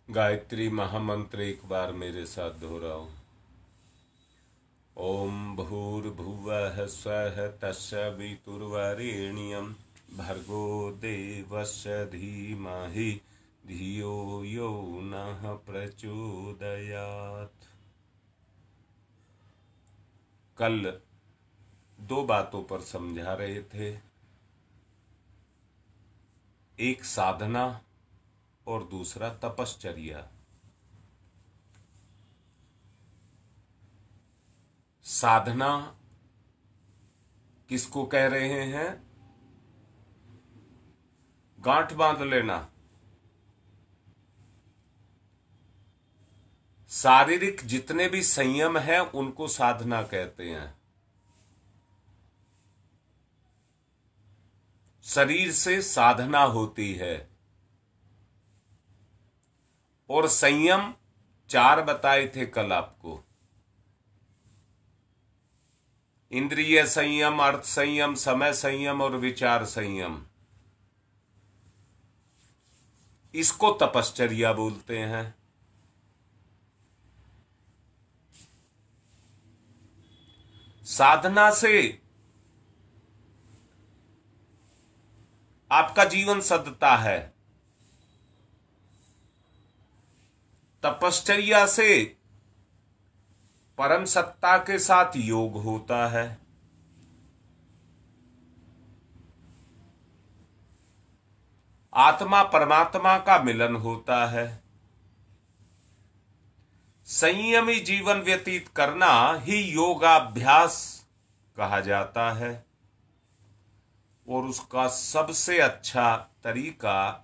गायत्री महामंत्र एक बार मेरे साथ दोहराओ। ओम भूर्भुवः स्वः तत्सवितुर्वरेण्यं भर्गो देवस्य धीमहि धियो यो नः प्रचोदयात्। कल दो बातों पर समझा रहे थे, एक साधना और दूसरा तपश्चर्या। साधना किसको कह रहे हैं? गांठ बांध लेना। शारीरिक जितने भी संयम हैं उनको साधना कहते हैं। शरीर से साधना होती है और संयम चार बताए थे कल आपको। इंद्रिय संयम, अर्थ संयम, समय संयम और विचार संयम। इसको तपश्चर्या बोलते हैं। साधना से आपका जीवन सधता है, तपश्चर्या से परम सत्ता के साथ योग होता है। आत्मा परमात्मा का मिलन होता है। संयमी जीवन व्यतीत करना ही योगाभ्यास कहा जाता है और उसका सबसे अच्छा तरीका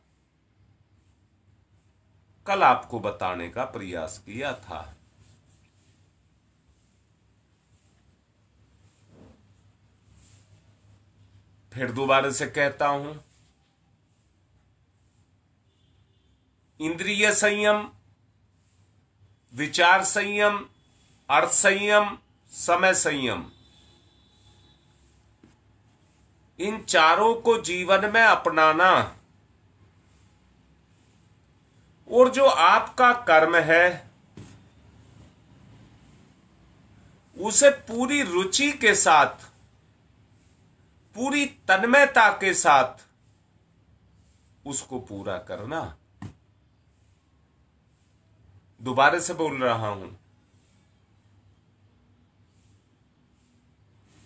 कल आपको बताने का प्रयास किया था। फिर दोबारा से कहता हूं, इंद्रिय संयम, विचार संयम, अर्थ संयम, समय संयम, इन चारों को जीवन में अपनाना और जो आपका कर्म है उसे पूरी रुचि के साथ, पूरी तन्मयता के साथ उसको पूरा करना। दोबारा से बोल रहा हूं,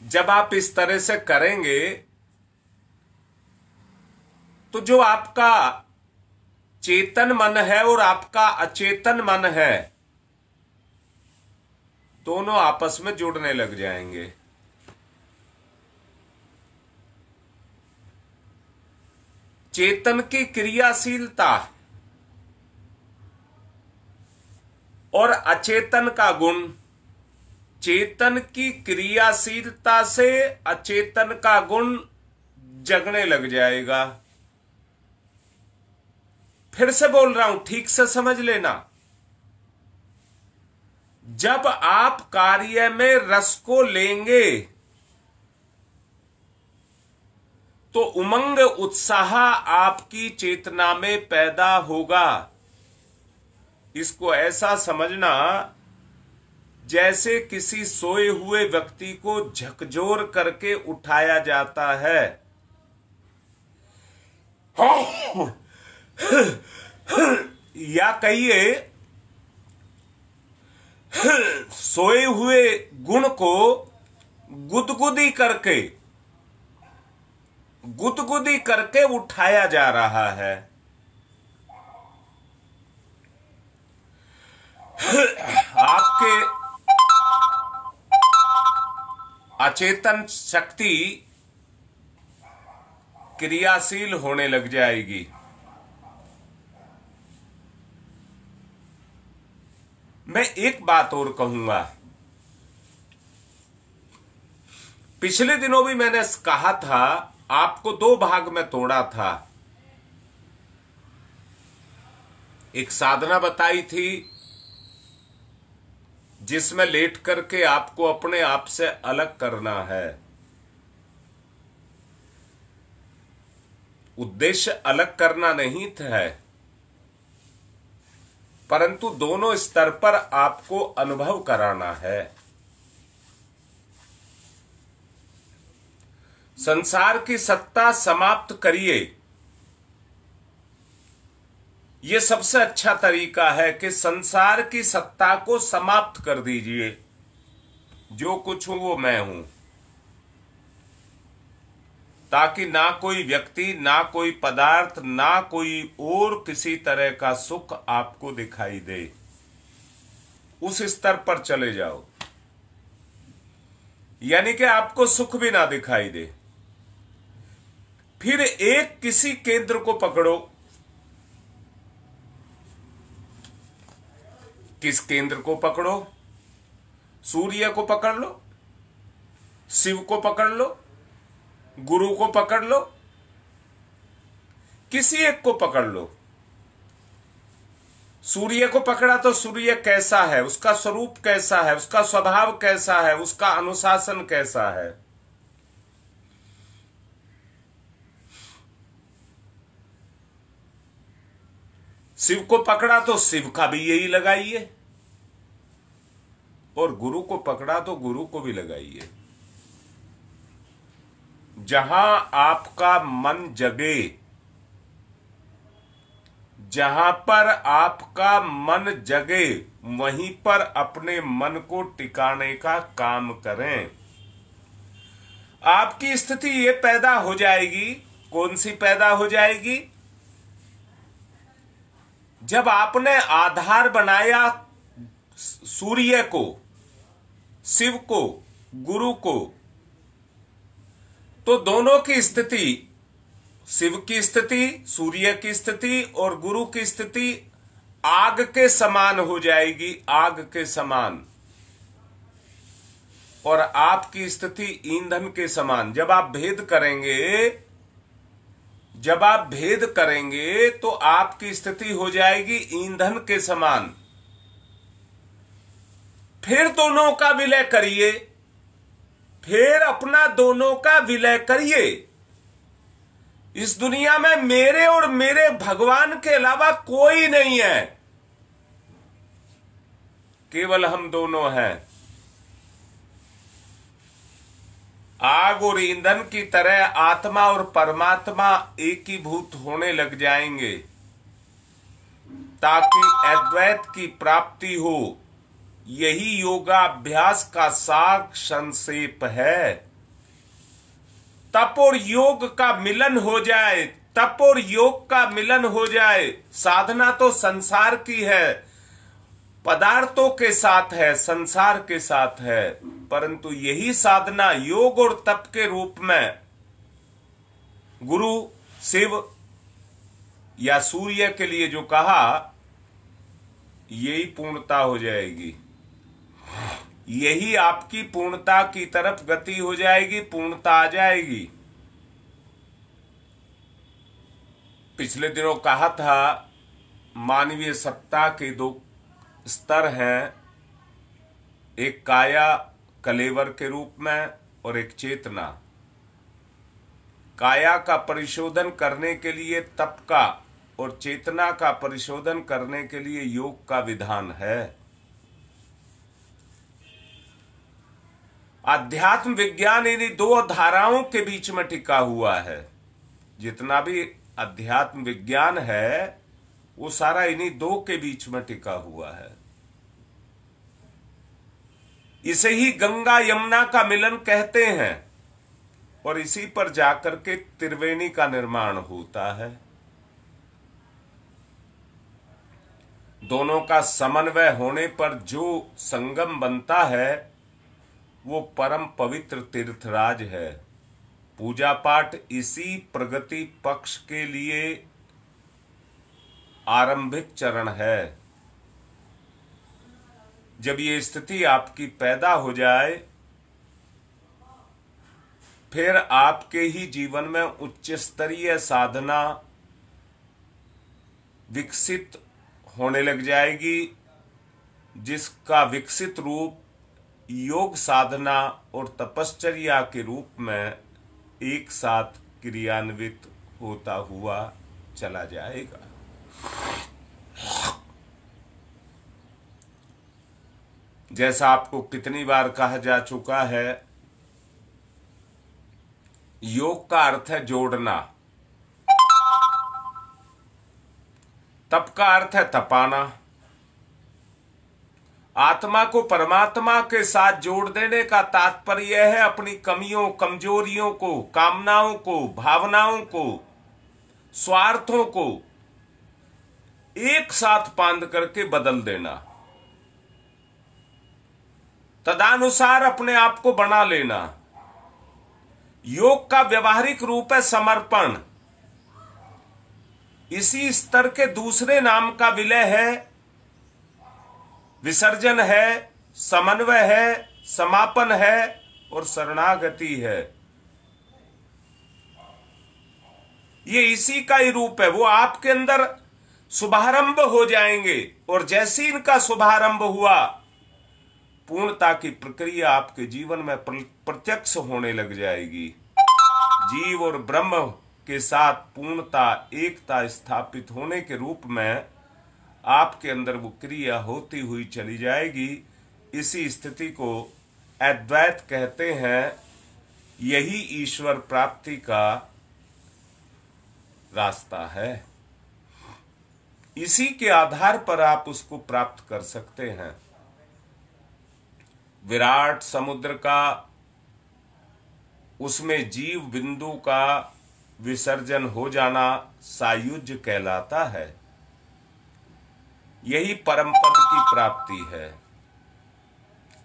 जब आप इस तरह से करेंगे तो जो आपका चेतन मन है और आपका अचेतन मन है दोनों आपस में जुड़ने लग जाएंगे। चेतन की क्रियाशीलता और अचेतन का गुण, चेतन की क्रियाशीलता से अचेतन का गुण जगने लग जाएगा। फिर से बोल रहा हूं, ठीक से समझ लेना। जब आप कार्य में रस को लेंगे तो उमंग उत्साह आपकी चेतना में पैदा होगा। इसको ऐसा समझना जैसे किसी सोए हुए व्यक्ति को झकझोर करके उठाया जाता है। या कहिए सोए हुए गुण को गुदगुदी करके उठाया जा रहा है। आपके अचेतन शक्ति क्रियाशील होने लग जाएगी। मैं एक बात और कहूंगा, पिछले दिनों भी मैंने कहा था, आपको दो भाग में तोड़ा था। एक साधना बताई थी जिसमें लेट करके आपको अपने आप से अलग करना है। उद्देश्य अलग करना नहीं था, परंतु दोनों स्तर पर आपको अनुभव कराना है। संसार की सत्ता समाप्त करिए, यह सबसे अच्छा तरीका है कि संसार की सत्ता को समाप्त कर दीजिए। जो कुछ हूं वो मैं हूं, ताकि ना कोई व्यक्ति, ना कोई पदार्थ, ना कोई और किसी तरह का सुख आपको दिखाई दे। उस स्तर पर चले जाओ, यानी कि आपको सुख भी ना दिखाई दे। फिर एक किसी केंद्र को पकड़ो। किस केंद्र को पकड़ो? सूर्य को पकड़ लो, शिव को पकड़ लो, गुरु को पकड़ लो, किसी एक को पकड़ लो। सूर्य को पकड़ा तो सूर्य कैसा है, उसका स्वरूप कैसा है, उसका स्वभाव कैसा है, उसका अनुशासन कैसा है। शिव को पकड़ा तो शिव का भी यही लगाइए, और गुरु को पकड़ा तो गुरु को भी लगाइए। जहां आपका मन जगे, जहां पर आपका मन जगे, वहीं पर अपने मन को टिकाने का काम करें। आपकी स्थिति ये पैदा हो जाएगी। कौन सी पैदा हो जाएगी? जब आपने आधार बनाया सूर्य को, शिव को, गुरु को, तो दोनों की स्थिति, शिव की स्थिति, सूर्य की स्थिति और गुरु की स्थिति आग के समान हो जाएगी, आग के समान। और आपकी स्थिति ईंधन के समान। जब आप भेद करेंगे तो आपकी स्थिति हो जाएगी ईंधन के समान। फिर दोनों का विलय करिए, फिर अपना दोनों का विलय करिए। इस दुनिया में मेरे और मेरे भगवान के अलावा कोई नहीं है, केवल हम दोनों हैं। आग और ईंधन की तरह आत्मा और परमात्मा एकीभूत होने लग जाएंगे, ताकि अद्वैत की प्राप्ति हो। यही योगाभ्यास का सार संक्षेप है। तप और योग का मिलन हो जाए, तप और योग का मिलन हो जाए। साधना तो संसार की है, पदार्थों के साथ है, संसार के साथ है, परंतु यही साधना योग और तप के रूप में गुरु, शिव या सूर्य के लिए जो कहा, यही पूर्णता हो जाएगी। यही आपकी पूर्णता की तरफ गति हो जाएगी, पूर्णता आ जाएगी। पिछले दिनों कहा था, मानवीय सत्ता के दो स्तर हैं, एक काया कलेवर के रूप में और एक चेतना। काया का परिशोधन करने के लिए तप का और चेतना का परिशोधन करने के लिए योग का विधान है। अध्यात्म विज्ञान इन्हीं दो धाराओं के बीच में टिका हुआ है। जितना भी अध्यात्म विज्ञान है वो सारा इन्हीं दो के बीच में टिका हुआ है। इसे ही गंगा यमुना का मिलन कहते हैं और इसी पर जाकर के त्रिवेणी का निर्माण होता है। दोनों का समन्वय होने पर जो संगम बनता है वो परम पवित्र तीर्थराज है। पूजा पाठ इसी प्रगति पक्ष के लिए आरंभिक चरण है। जब ये स्थिति आपकी पैदा हो जाए, फिर आपके ही जीवन में उच्च स्तरीय साधना विकसित होने लग जाएगी, जिसका विकसित रूप योग साधना और तपश्चर्या के रूप में एक साथ क्रियान्वित होता हुआ चला जाएगा। जैसा आपको कितनी बार कहा जा चुका है, योग का अर्थ है जोड़ना, तप का अर्थ है तपाना। आत्मा को परमात्मा के साथ जोड़ देने का तात्पर्य है अपनी कमियों, कमजोरियों को, कामनाओं को, भावनाओं को, स्वार्थों को एक साथ बांध करके बदल देना, तदानुसार अपने आप को बना लेना। योग का व्यवहारिक रूप है समर्पण। इसी स्तर के दूसरे नाम का विलय है, विसर्जन है, समन्वय है, समापन है और शरणागति है। ये इसी का ही रूप है। वो आपके अंदर शुभारंभ हो जाएंगे और जैसे इनका शुभारंभ हुआ, पूर्णता की प्रक्रिया आपके जीवन में प्रत्यक्ष होने लग जाएगी। जीव और ब्रह्म के साथ पूर्णता, एकता स्थापित होने के रूप में आपके अंदर वो क्रिया होती हुई चली जाएगी। इसी स्थिति को अद्वैत कहते हैं। यही ईश्वर प्राप्ति का रास्ता है। इसी के आधार पर आप उसको प्राप्त कर सकते हैं। विराट समुद्र का, उसमें जीव बिंदु का विसर्जन हो जाना सायुज्य कहलाता है। यही परम पद की प्राप्ति है।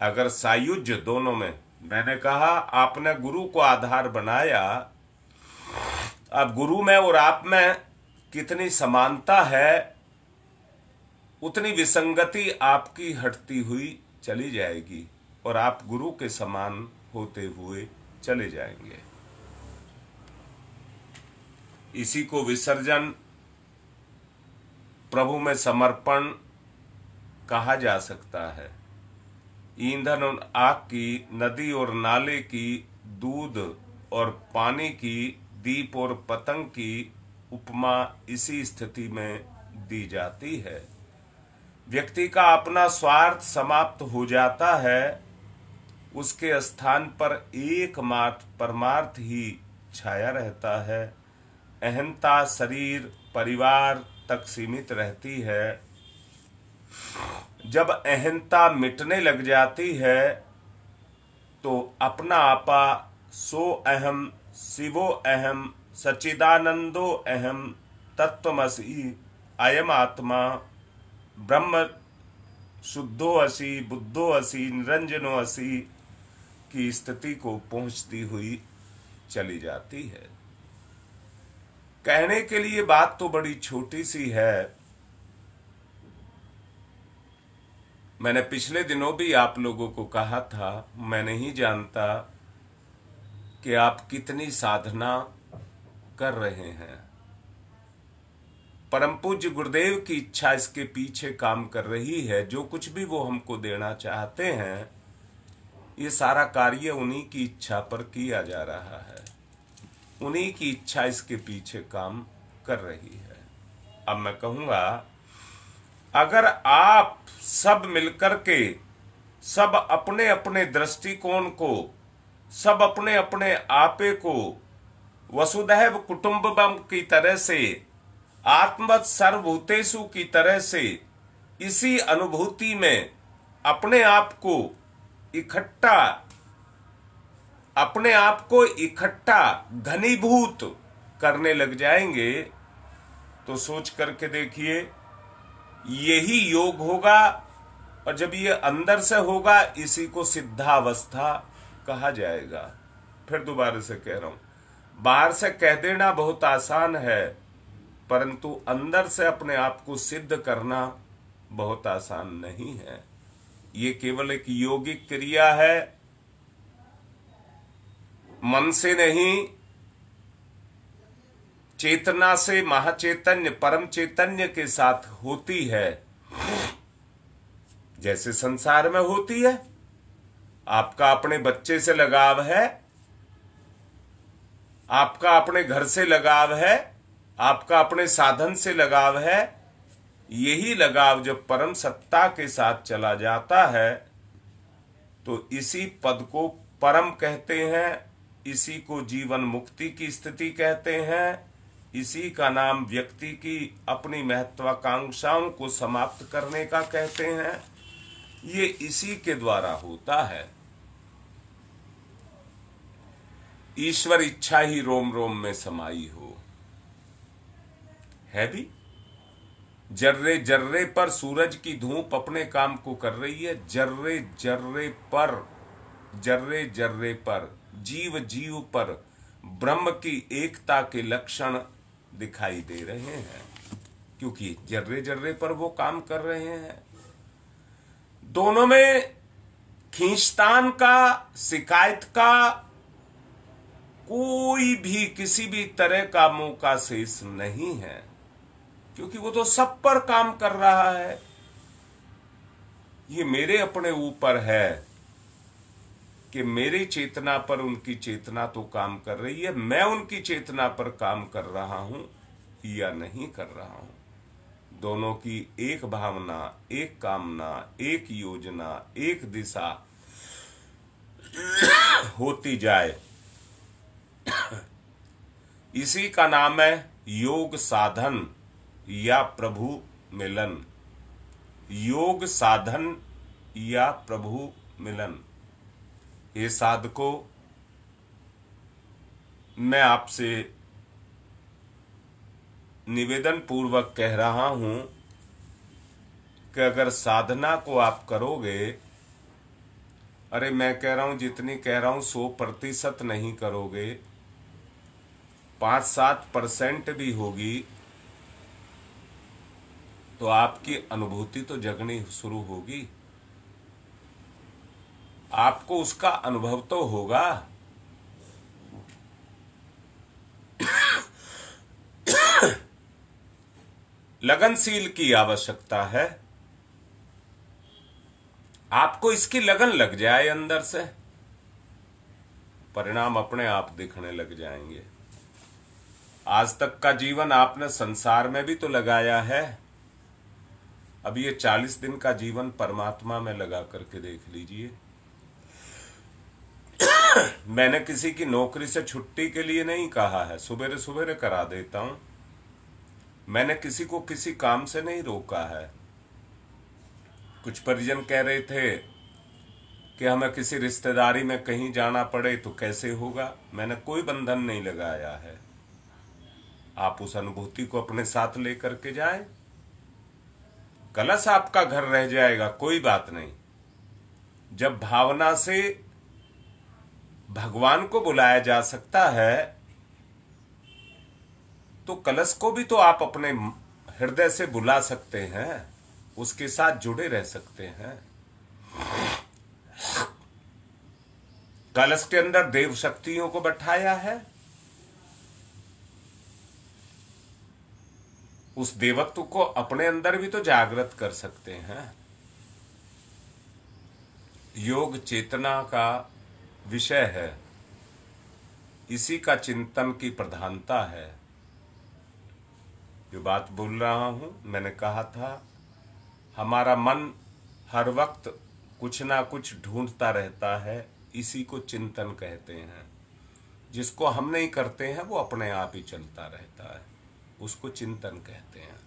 अगर सायुज्य दोनों में, मैंने कहा आपने गुरु को आधार बनाया, अब गुरु में और आप में कितनी समानता है, उतनी विसंगति आपकी हटती हुई चली जाएगी और आप गुरु के समान होते हुए चले जाएंगे। इसी को विसर्जन, प्रभु में समर्पण कहा जा सकता है। ईंधन और आग की, नदी और नाले की, दूध और पानी की, दीप और पतंग की उपमा इसी स्थिति में दी जाती है। व्यक्ति का अपना स्वार्थ समाप्त हो जाता है, उसके स्थान पर एकमात्र परमार्थ ही छाया रहता है। अहंता शरीर परिवार तक सीमित रहती है। जब अहंता मिटने लग जाती है तो अपना आपा सो अहम शिवो अहम सच्चिदानंदो अहम तत्वमसि अयम आत्मा ब्रह्म शुद्धो असि बुद्धो असि निरंजनो असि की स्थिति को पहुंचती हुई चली जाती है। कहने के लिए बात तो बड़ी छोटी सी है। मैंने पिछले दिनों भी आप लोगों को कहा था, मैं नहीं जानता कि आप कितनी साधना कर रहे हैं। परम पूज्य गुरुदेव की इच्छा इसके पीछे काम कर रही है। जो कुछ भी वो हमको देना चाहते हैं, ये सारा कार्य उन्हीं की इच्छा पर किया जा रहा है। उन्हीं की इच्छा इसके पीछे काम कर रही है। अब मैं कहूंगा, अगर आप सब मिलकर के, सब अपने अपने दृष्टिकोण को, सब अपने अपने आपे को वसुधैव कुटुंबकम की तरह से, आत्मवत् सर्वभूतेषु की तरह से इसी अनुभूति में अपने आप को इकट्ठा घनीभूत करने लग जाएंगे तो सोच करके देखिए, यही योग होगा। और जब ये अंदर से होगा, इसी को सिद्धावस्था कहा जाएगा। फिर दोबारा से कह रहा हूं, बाहर से कह देना बहुत आसान है, परंतु अंदर से अपने आप को सिद्ध करना बहुत आसान नहीं है। ये केवल एक योगिक क्रिया है, मन से नहीं, चेतना से, महाचैतन्य परम चैतन्य के साथ होती है। जैसे संसार में होती है। आपका अपने बच्चे से लगाव है, आपका अपने घर से लगाव है, आपका अपने साधन से लगाव है। यही लगाव जब परम सत्ता के साथ चला जाता है तो इसी पद को परम कहते हैं, इसी को जीवन मुक्ति की स्थिति कहते हैं, इसी का नाम व्यक्ति की अपनी महत्वाकांक्षाओं को समाप्त करने का कहते हैं। ये इसी के द्वारा होता है। ईश्वर इच्छा ही रोम रोम में समाई हो, है भी। जर्रे जर्रे पर सूरज की धूप अपने काम को कर रही है। जर्रे जर्रे पर, जर्रे जर्रे पर, जीव जीव पर ब्रह्म की एकता के लक्षण दिखाई दे रहे हैं, क्योंकि जर्रे जर्रे पर वो काम कर रहे हैं। दोनों में खींचतान का, शिकायत का कोई भी किसी भी तरह का मौका शेष नहीं है, क्योंकि वो तो सब पर काम कर रहा है। ये मेरे अपने ऊपर है कि मेरी चेतना पर उनकी चेतना तो काम कर रही है, मैं उनकी चेतना पर काम कर रहा हूं या नहीं कर रहा हूं। दोनों की एक भावना, एक कामना, एक योजना, एक दिशा होती जाए, इसी का नाम है योग साधन या प्रभु मिलन। योग साधन या प्रभु मिलन। ये साधकों, मैं आपसे निवेदन पूर्वक कह रहा हूं कि अगर साधना को आप करोगे, अरे मैं कह रहा हूं जितनी कह रहा हूं 100% नहीं करोगे, 5-7% भी होगी, तो आपकी अनुभूति तो जगनी शुरू होगी, आपको उसका अनुभव तो होगा। लगनशील की आवश्यकता है। आपको इसकी लगन लग जाए अंदर से, परिणाम अपने आप दिखने लग जाएंगे। आज तक का जीवन आपने संसार में भी तो लगाया है, अब ये 40 दिन का जीवन परमात्मा में लगा करके देख लीजिए। मैंने किसी की नौकरी से छुट्टी के लिए नहीं कहा है, सुबेरे सुबेरे करा देता हूं। मैंने किसी को किसी काम से नहीं रोका है। कुछ परिजन कह रहे थे कि हमें किसी रिश्तेदारी में कहीं जाना पड़े तो कैसे होगा, मैंने कोई बंधन नहीं लगाया है। आप उस अनुभूति को अपने साथ लेकर के जाएं। कलश आपका घर रह जाएगा, कोई बात नहीं। जब भावना से भगवान को बुलाया जा सकता है, तो कलश को भी तो आप अपने हृदय से बुला सकते हैं, उसके साथ जुड़े रह सकते हैं। कलश के अंदर देव शक्तियों को बैठाया है, उस देवत्व को अपने अंदर भी तो जागृत कर सकते हैं। योग चेतना का विषय है, इसी का चिंतन की प्रधानता है। जो बात बोल रहा हूं, मैंने कहा था हमारा मन हर वक्त कुछ ना कुछ ढूंढता रहता है, इसी को चिंतन कहते हैं। जिसको हम नहीं करते हैं वो अपने आप ही चलता रहता है, उसको चिंतन कहते हैं।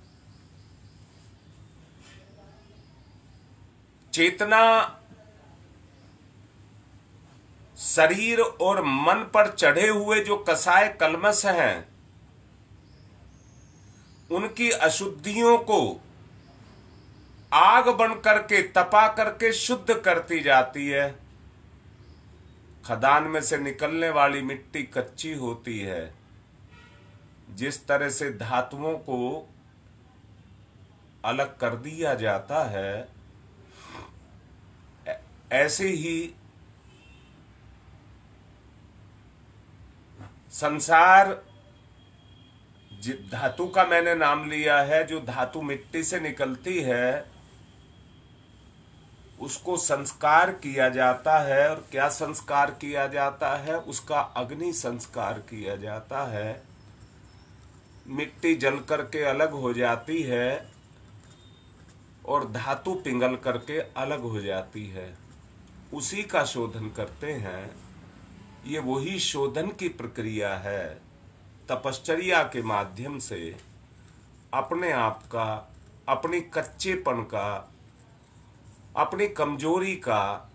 चेतना शरीर और मन पर चढ़े हुए जो कसाय कलमश हैं, उनकी अशुद्धियों को आग बन करके तपा करके शुद्ध करती जाती है। खदान में से निकलने वाली मिट्टी कच्ची होती है, जिस तरह से धातुओं को अलग कर दिया जाता है, ऐसे ही संसार धातु का मैंने नाम लिया है, जो धातु मिट्टी से निकलती है उसको संस्कार किया जाता है। और क्या संस्कार किया जाता है? उसका अग्नि संस्कार किया जाता है। मिट्टी जल करके अलग हो जाती है और धातु पिघल करके अलग हो जाती है। उसी का शोधन करते हैं। ये वही शोधन की प्रक्रिया है। तपश्चर्या के माध्यम से अपने आप का, अपनी कच्चेपन का, अपनी कमजोरी का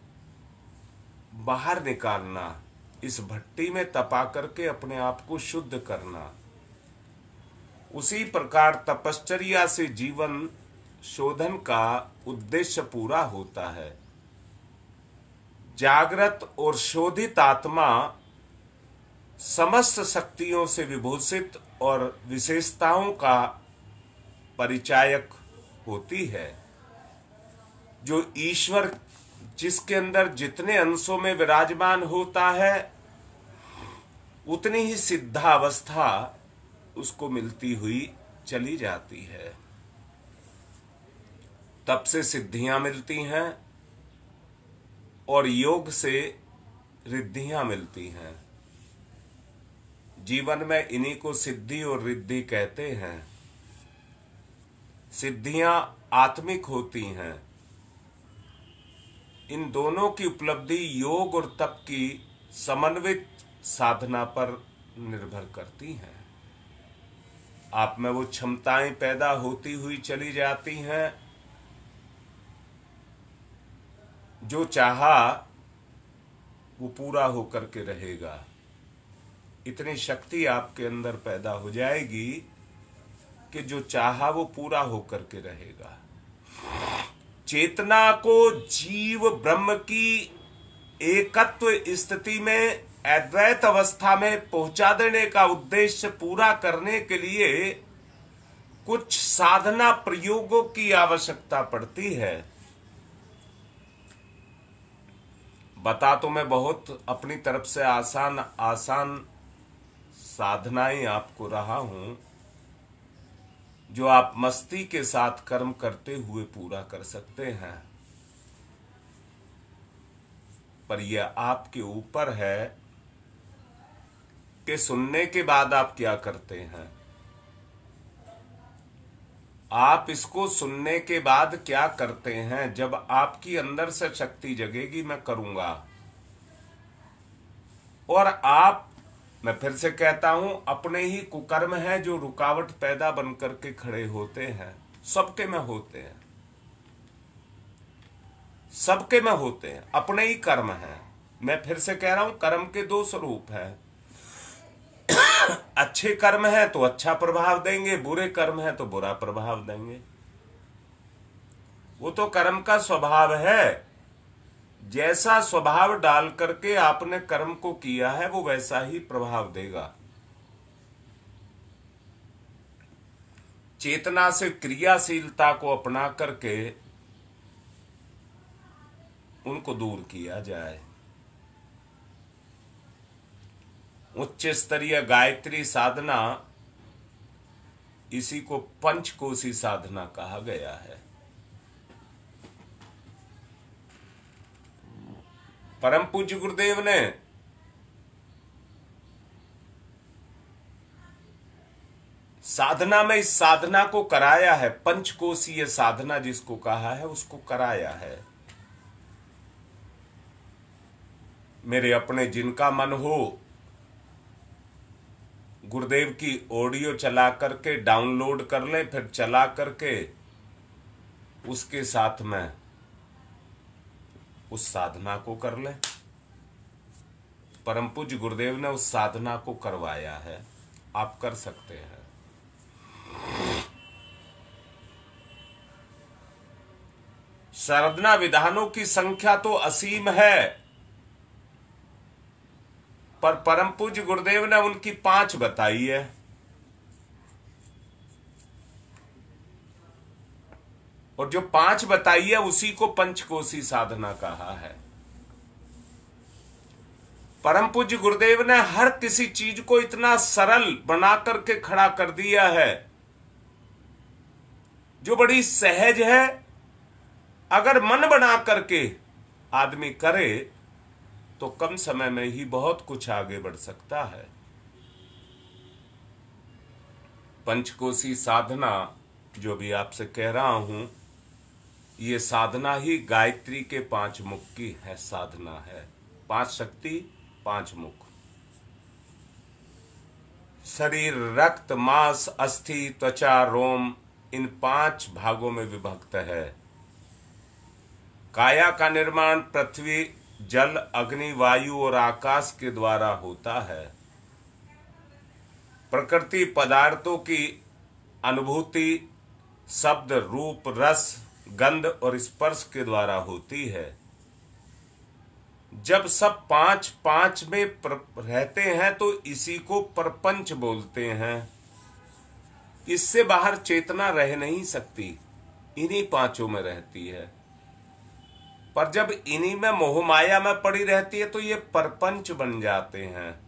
बाहर निकालना, इस भट्टी में तपा करके अपने आप को शुद्ध करना। उसी प्रकार तपश्चर्या से जीवन शोधन का उद्देश्य पूरा होता है। जागृत और शोधित आत्मा समस्त शक्तियों से विभूषित और विशेषताओं का परिचायक होती है। जो ईश्वर जिसके अंदर जितने अंशों में विराजमान होता है, उतनी ही सिद्धावस्था उसको मिलती हुई चली जाती है। तप से सिद्धियां मिलती हैं और योग से रिद्धियां मिलती हैं। जीवन में इन्हीं को सिद्धि और रिद्धि कहते हैं। सिद्धियां आत्मिक होती हैं। इन दोनों की उपलब्धि योग और तप की समन्वित साधना पर निर्भर करती हैं। आप में वो क्षमताएं पैदा होती हुई चली जाती हैं। जो चाहा वो पूरा होकर के रहेगा। इतनी शक्ति आपके अंदर पैदा हो जाएगी कि जो चाहा वो पूरा होकर के रहेगा। चेतना को जीव ब्रह्म की एकत्व स्थिति में, अद्वैत अवस्था में पहुंचा देने का उद्देश्य पूरा करने के लिए कुछ साधना प्रयोगों की आवश्यकता पड़ती है। बता तो मैं बहुत अपनी तरफ से आसान आसान साधनाएं आपको रहा हूं, जो आप मस्ती के साथ कर्म करते हुए पूरा कर सकते हैं। पर यह आपके ऊपर है कि सुनने के बाद आप क्या करते हैं। आप इसको सुनने के बाद क्या करते हैं। जब आपकी अंदर से शक्ति जगेगी, मैं करूंगा, और आप, मैं फिर से कहता हूं, अपने ही कुकर्म है जो रुकावट पैदा बन करके खड़े होते हैं। सबके में होते हैं, सबके में होते हैं, अपने ही कर्म हैं। मैं फिर से कह रहा हूं, कर्म के दो स्वरूप हैं। अच्छे कर्म है तो अच्छा प्रभाव देंगे, बुरे कर्म है तो बुरा प्रभाव देंगे। वो तो कर्म का स्वभाव है। जैसा स्वभाव डाल करके आपने कर्म को किया है, वो वैसा ही प्रभाव देगा। चेतना से क्रियाशीलता को अपना करके उनको दूर किया जाए। उच्च स्तरीय गायत्री साधना, इसी को पंचकोशी साधना कहा गया है। परम पूज्य गुरुदेव ने साधना में इस साधना को कराया है। पंचकोशीय साधना जिसको कहा है, उसको कराया है। मेरे अपने जिनका मन हो, गुरुदेव की ऑडियो चला करके डाउनलोड कर लें, फिर चला करके उसके साथ में उस साधना को कर लें। परम पूज्य गुरुदेव ने उस साधना को करवाया है, आप कर सकते हैं। साधना विधानों की संख्या तो असीम है, पर परम पूज्य गुरुदेव ने उनकी 5 बताई है। और जो 5 बताई है, उसी को पंचकोशी साधना कहा है। परम पूज्य गुरुदेव ने हर किसी चीज को इतना सरल बना करके खड़ा कर दिया है, जो बड़ी सहज है। अगर मन बना करके आदमी करे तो कम समय में ही बहुत कुछ आगे बढ़ सकता है। पंचकोशी साधना जो भी आपसे कह रहा हूं, ये साधना ही गायत्री के 5 मुख की है साधना है। 5 शक्ति 5 मुख। शरीर रक्त मांस अस्थि त्वचा रोम इन 5 भागों में विभक्त है। काया का निर्माण पृथ्वी जल अग्नि वायु और आकाश के द्वारा होता है। प्रकृति पदार्थों की अनुभूति शब्द रूप रस गंध और स्पर्श के द्वारा होती है। जब सब 5 में रहते हैं तो इसी को प्रपंच बोलते हैं। इससे बाहर चेतना रह नहीं सकती, इन्हीं 5 में रहती है। पर जब इन्हीं में मोह माया में पड़ी रहती है तो ये प्रपंच बन जाते हैं।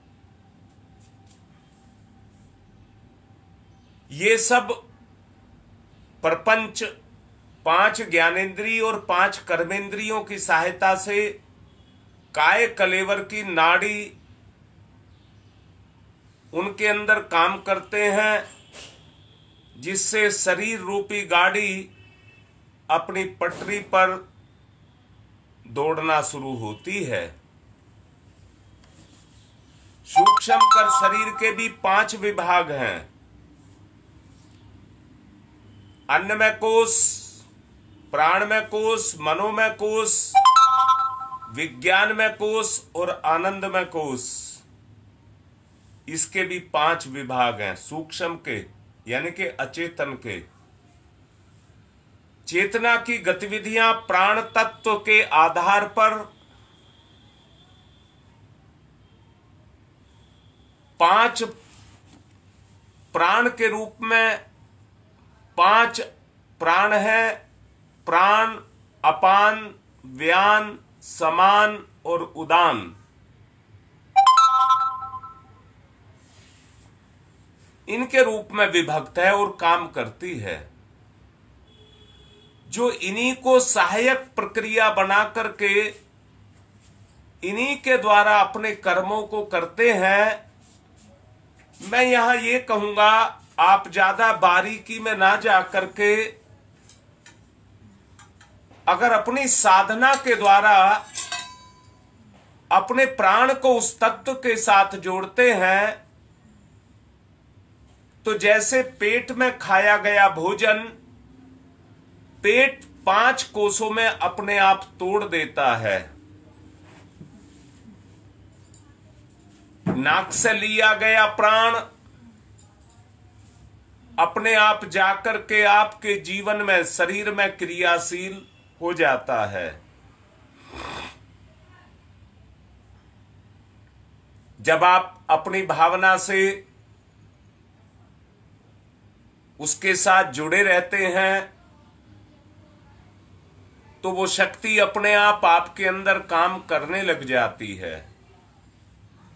ये सब प्रपंच 5 ज्ञानेंद्रिय और 5 कर्मेंद्रियों की सहायता से काय कलेवर की नाड़ी उनके अंदर काम करते हैं, जिससे शरीर रूपी गाड़ी अपनी पटरी पर दौड़ना शुरू होती है। सूक्ष्म कर शरीर के भी 5 विभाग हैं। अन्नमय कोश, प्राणमय कोश, मनोमय कोश, विज्ञानमय कोश और आनंदमय कोश। इसके भी 5 विभाग हैं। सूक्ष्म के यानी कि अचेतन के। चेतना की गतिविधियां प्राण तत्व के आधार पर 5 प्राण के रूप में 5 प्राण है। प्राण, अपान, व्यान, समान और उदान। इनके रूप में विभक्त है और काम करती है। जो इन्हीं को सहायक प्रक्रिया बना करके इन्हीं के द्वारा अपने कर्मों को करते हैं। मैं यहां ये कहूंगा, आप ज्यादा बारीकी में ना जा करके अगर अपनी साधना के द्वारा अपने प्राण को उस तत्व के साथ जोड़ते हैं तो जैसे पेट में खाया गया भोजन पेट 5 कोषों में अपने आप तोड़ देता है। नाक से लिया गया प्राण अपने आप जाकर के आपके जीवन में शरीर में क्रियाशील हो जाता है। जब आप अपनी भावना से उसके साथ जुड़े रहते हैं तो वो शक्ति अपने आप आपके अंदर काम करने लग जाती है।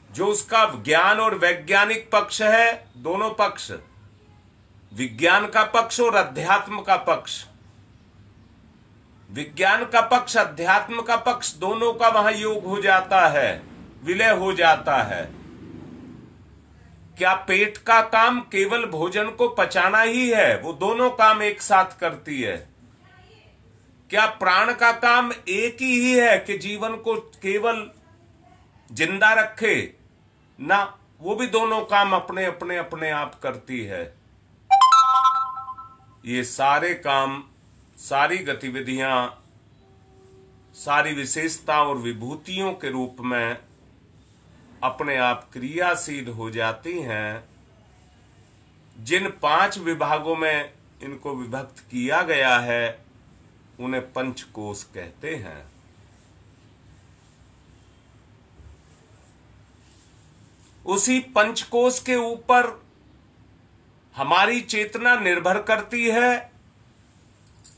जो उसका ज्ञान और वैज्ञानिक पक्ष है, दोनों पक्ष, विज्ञान का पक्ष और अध्यात्म का पक्ष, विज्ञान का पक्ष अध्यात्म का पक्ष, दोनों का वहां योग हो जाता है, विलय हो जाता है। क्या पेट का काम केवल भोजन को पचाना ही है? वो दोनों काम एक साथ करती है। क्या प्राण का काम एक ही है कि जीवन को केवल जिंदा रखे? ना, वो भी दोनों काम अपने अपने अपने आप करती है। ये सारे काम, सारी गतिविधियां, सारी विशेषता और विभूतियों के रूप में अपने आप क्रियाशील हो जाती हैं। जिन 5 विभागों में इनको विभक्त किया गया है उन्हें पंचकोश कहते हैं। उसी पंचकोश के ऊपर हमारी चेतना निर्भर करती है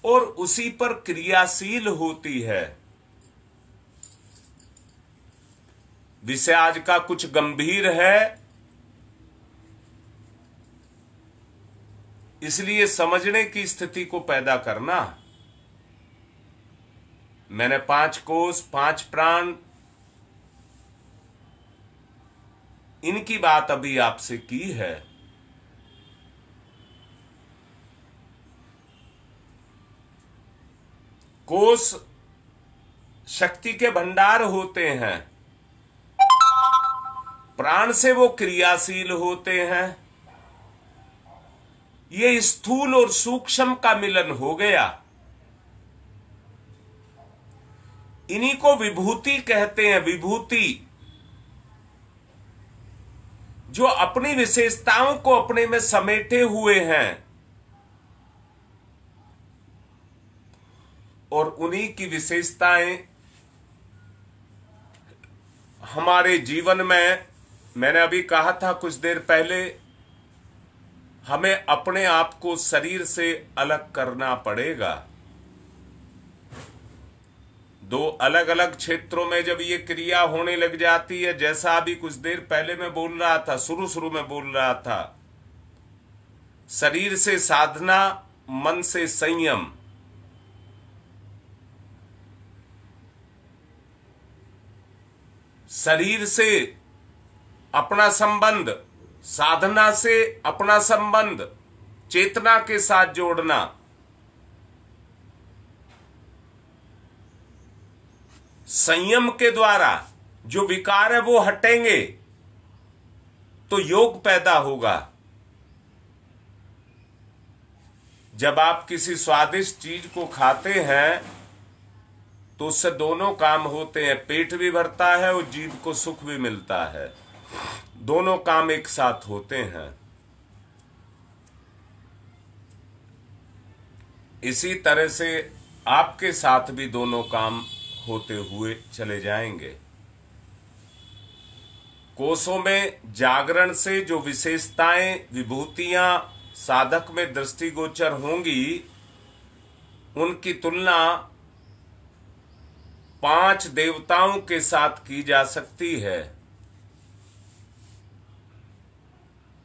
और उसी पर क्रियाशील होती है। विषय आज का कुछ गंभीर है, इसलिए समझने की स्थिति को पैदा करना। मैंने 5 कोष, 5 प्राण, इनकी बात अभी आपसे की है। कोष शक्ति के भंडार होते हैं, प्राण से वो क्रियाशील होते हैं। ये स्थूल और सूक्ष्म का मिलन हो गया। इन्हीं को विभूति कहते हैं। विभूति जो अपनी विशेषताओं को अपने में समेटे हुए हैं और उन्हीं की विशेषताएं हमारे जीवन में, मैंने अभी कहा था कुछ देर पहले, हमें अपने आप को शरीर से अलग करना पड़ेगा। दो अलग अलग क्षेत्रों में जब ये क्रिया होने लग जाती है, जैसा अभी कुछ देर पहले मैं बोल रहा था, शुरू में बोल रहा था, शरीर से साधना, मन से संयम। शरीर से अपना संबंध, साधना से अपना संबंध चेतना के साथ जोड़ना, संयम के द्वारा जो विकार है वो हटेंगे तो योग पैदा होगा। जब आप किसी स्वादिष्ट चीज को खाते हैं तो उससे दोनों काम होते हैं, पेट भी भरता है और जीभ को सुख भी मिलता है। दोनों काम एक साथ होते हैं। इसी तरह से आपके साथ भी दोनों काम होते हुए चले जाएंगे। कोषों में जागरण से जो विशेषताएं, विभूतियां साधक में दृष्टिगोचर होंगी, उनकी तुलना 5 देवताओं के साथ की जा सकती है।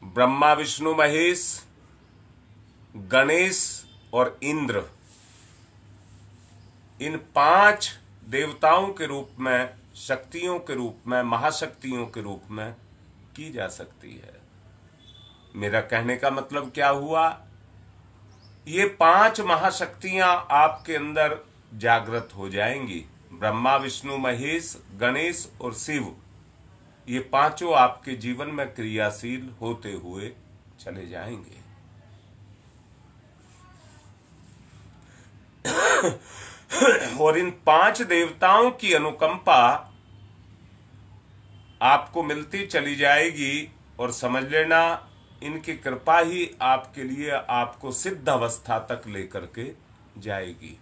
ब्रह्मा, विष्णु, महेश, गणेश और इंद्र, इन 5 देवताओं के रूप में, शक्तियों के रूप में, महाशक्तियों के रूप में की जा सकती है। मेरा कहने का मतलब क्या हुआ? ये 5 महाशक्तियां आपके अंदर जागृत हो जाएंगी। ब्रह्मा, विष्णु, महेश, गणेश और शिव, ये पांचों आपके जीवन में क्रियाशील होते हुए चले जाएंगे। और इन 5 देवताओं की अनुकंपा आपको मिलती चली जाएगी और समझ लेना, इनकी कृपा ही आपके लिए आपको सिद्ध अवस्था तक लेकर के जाएगी।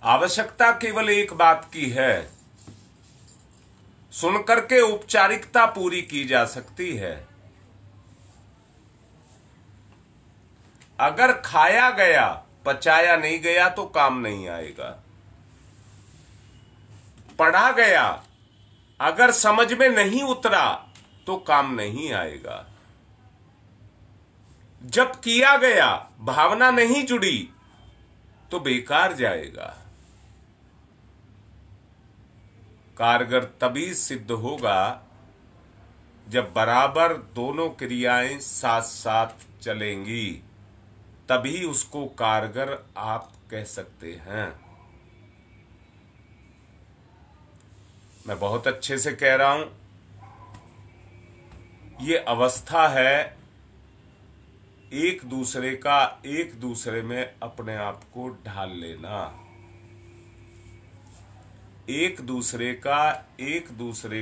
आवश्यकता केवल एक बात की है, सुनकर के औपचारिकता पूरी की जा सकती है। अगर खाया गया, पचाया नहीं गया तो काम नहीं आएगा। पढ़ा गया, अगर समझ में नहीं उतरा तो काम नहीं आएगा। जब किया गया, भावना नहीं जुड़ी तो बेकार जाएगा। कारगर तभी सिद्ध होगा जब बराबर दोनों क्रियाएं साथ साथ चलेंगी, तभी उसको कारगर आप कह सकते हैं। मैं बहुत अच्छे से कह रहा हूं, ये अवस्था है एक दूसरे में अपने आप को ढाल लेना, एक दूसरे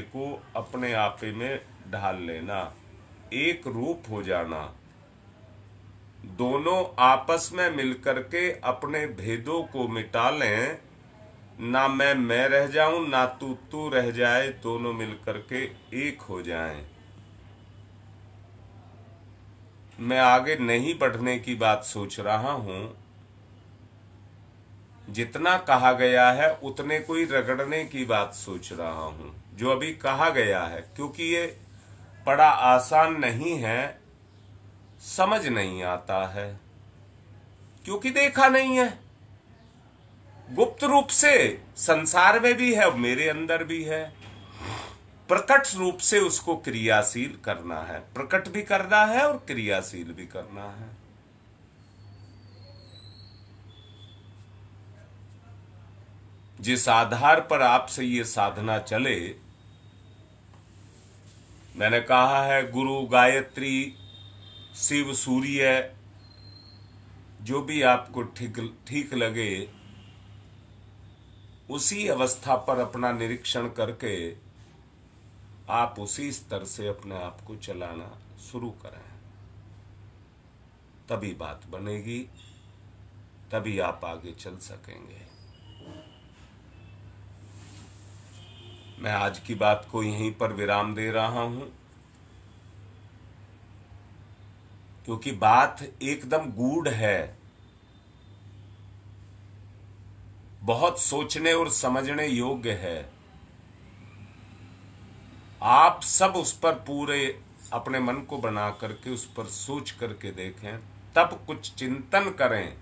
को अपने आपे में ढाल लेना, एक रूप हो जाना। दोनों आपस में मिलकर के अपने भेदों को मिटा लें, ना मैं रह जाऊं, ना तू रह जाए, दोनों मिलकर के एक हो जाएं। मैं आगे नहीं बढ़ने की बात सोच रहा हूं, जितना कहा गया है उतने को ही रगड़ने की बात सोच रहा हूं, जो अभी कहा गया है, क्योंकि ये बड़ा आसान नहीं है, समझ नहीं आता है, क्योंकि देखा नहीं है। गुप्त रूप से संसार में भी है, मेरे अंदर भी है। प्रकट रूप से उसको क्रियाशील करना है, प्रकट भी करना है और क्रियाशील भी करना है। जिस आधार पर आपसे ये साधना चले, मैंने कहा है गुरु, गायत्री, शिव, सूर्य, जो भी आपको ठीक लगे, उसी अवस्था पर अपना निरीक्षण करके आप उसी स्तर से अपने आप को चलाना शुरू करें। तभी बात बनेगी, तभी आप आगे चल सकेंगे। मैं आज की बात को यहीं पर विराम दे रहा हूं, क्योंकि बात एकदम गूढ़ है, बहुत सोचने और समझने योग्य है। आप सब उस पर पूरे अपने मन को बना करके उस पर सोच करके देखें, तब कुछ चिंतन करें।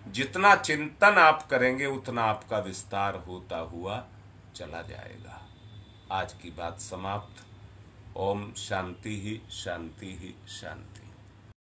जितना चिंतन आप करेंगे उतना आपका विस्तार होता हुआ चला जाएगा। आज की बात समाप्त। ओम शांति ही शांति ही शांति।